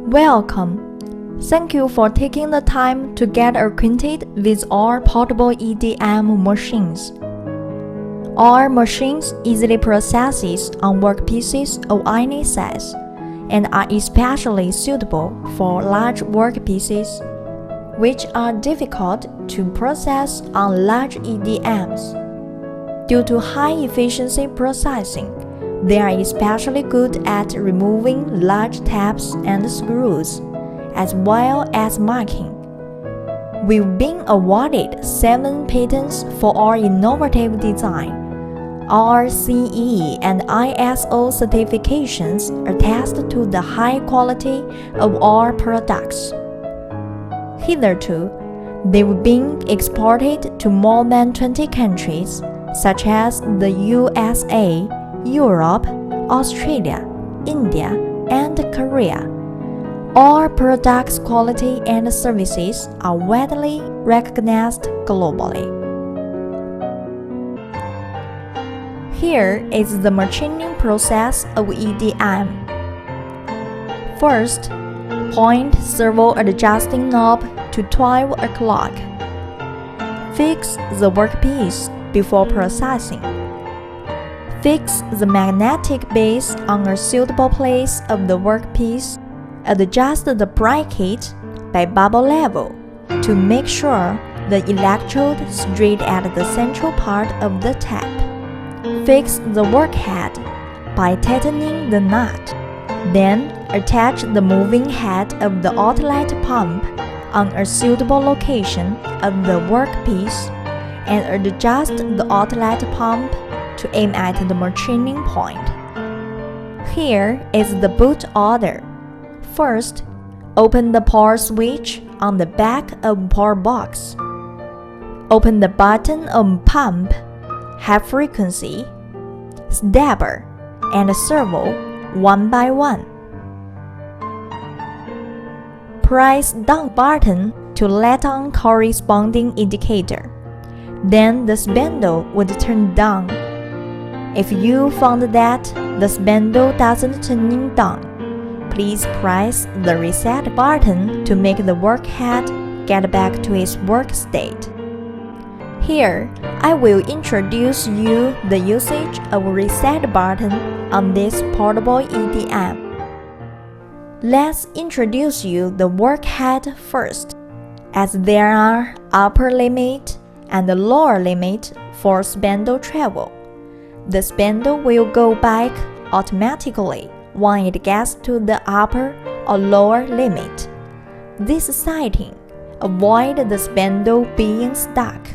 Welcome! Thank you for taking the time to get acquainted with our portable EDM machines. Our machines easily process on workpieces of any size and are especially suitable for large workpieces, which are difficult to process on large EDMs. Due to high efficiency processing, they are especially good at removing large tabs and screws, as well as marking. We've been awarded 7 patents for our innovative design. Our CE and ISO certifications attest to the high quality of our products. Hitherto, they've been exported to more than 20 countries, such as the USA, Europe, Australia, India, and Korea. Our products' quality and services are widely recognized globally. Here is the machining process of EDM. First, point servo adjusting knob to 12 o'clock. Fix the workpiece before processing. Fix the magnetic base on a suitable place of the workpiece. Adjust the bracket by bubble level to make sure the electrode straight at the central part of the tap. Fix the workhead by tightening the nut. Then attach the moving head of the outlet pump on a suitable location of the workpiece and adjust the outlet pump to aim at the machining point. Here is the boot order. First, open the power switch on the back of power box. Open the button of pump, high frequency, stepper, and servo one by one. Press down button to let on corresponding indicator. Then the spindle would turn down. If you found that the spindle doesn't turn down, please press the reset button to make the workhead get back to its work state. Here, I will introduce you the usage of reset button on this portable EDM. Let's introduce you the workhead first, as there are upper limit and the lower limit for spindle travel. The spindle will go back automatically when it gets to the upper or lower limit. This setting avoids the spindle being stuck.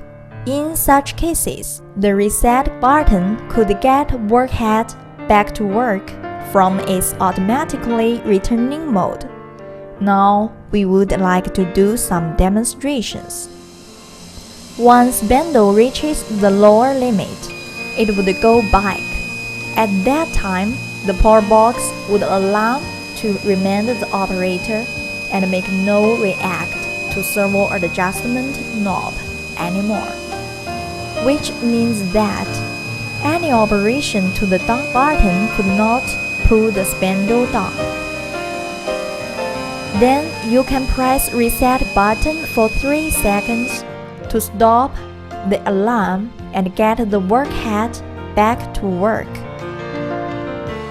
In such cases, the reset button could get workhead back to work from its automatically returning mode. Now, we would like to do some demonstrations. Once spindle reaches the lower limit, it would go back. At that time, the power box would allow to remain the operator and make no react to servo adjustment knob anymore, which means that any operation to the down button could not pull the spindle down. Then you can press reset button for 3 seconds to stop the alarm and get the workhead back to work.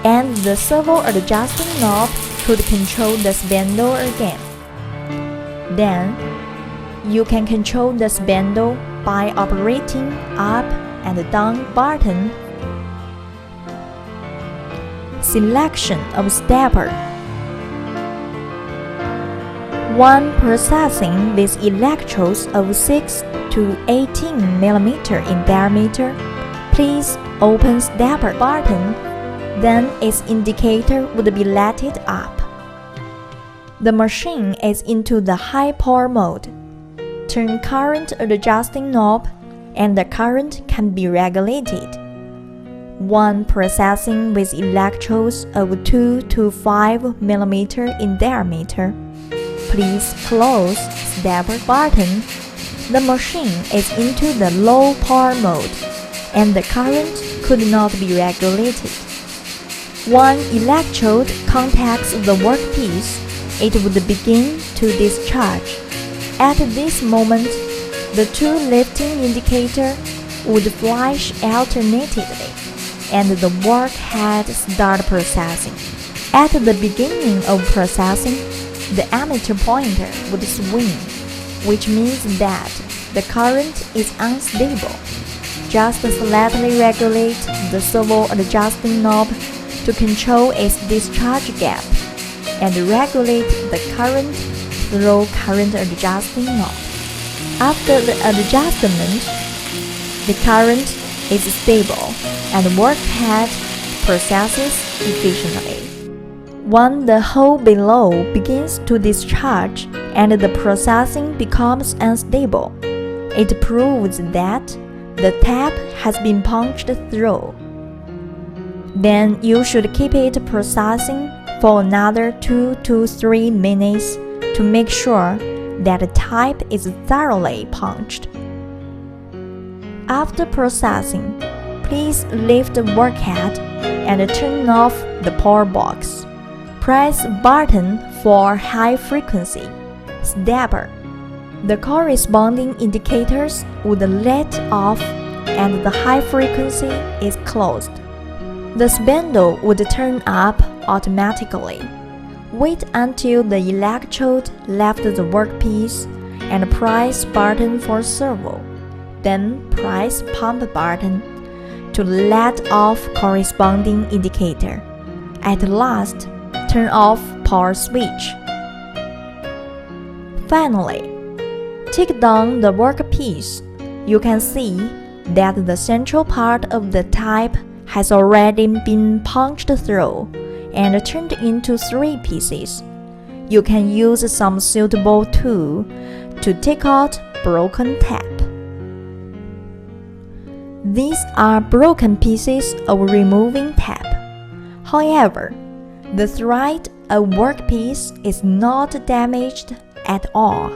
And the servo adjusting knob could control the spindle again. Then, you can control the spindle by operating up and down button. Selection of stepper. One processing with electrodes of 6 to 18 mm in diameter. Please open stepper button, then its indicator would be lighted up. The machine is into the high power mode. Turn current adjusting knob and the current can be regulated. One processing with electrodes of 2 to 5 mm in diameter. Please close stepper button. The machine is into the low power mode and the current could not be regulated. One electrode contacts the workpiece it would begin to discharge. At this moment, the two lifting indicators would flash alternately, and the workhead start processing. At the beginning of processing, the ammeter pointer would swing, which means that the current is unstable. Just slightly regulate the servo adjusting knob to control its discharge gap, and regulate the current through current adjusting knob. After the adjustment, the current is stable and workhead processes efficiently. When the hole below begins to discharge and the processing becomes unstable, it proves that the tap has been punched through. Then you should keep it processing for another 2 to 3 minutes to make sure that the tap is thoroughly punched. After processing, please lift the workhead and turn off the power box. Press button for high frequency stepper. The corresponding indicators would let off and the high frequency is closed. The spindle would turn up automatically. Wait until the electrode left the workpiece and press button for servo. Then press pump button to let off corresponding indicator. At last, turn off power switch. Finally, take down the workpiece. You can see that the central part of the tap has already been punched through and turned into 3 pieces. You can use some suitable tool to take out broken tap. These are broken pieces of removing tap. However, the thread of workpiece is not damaged at all.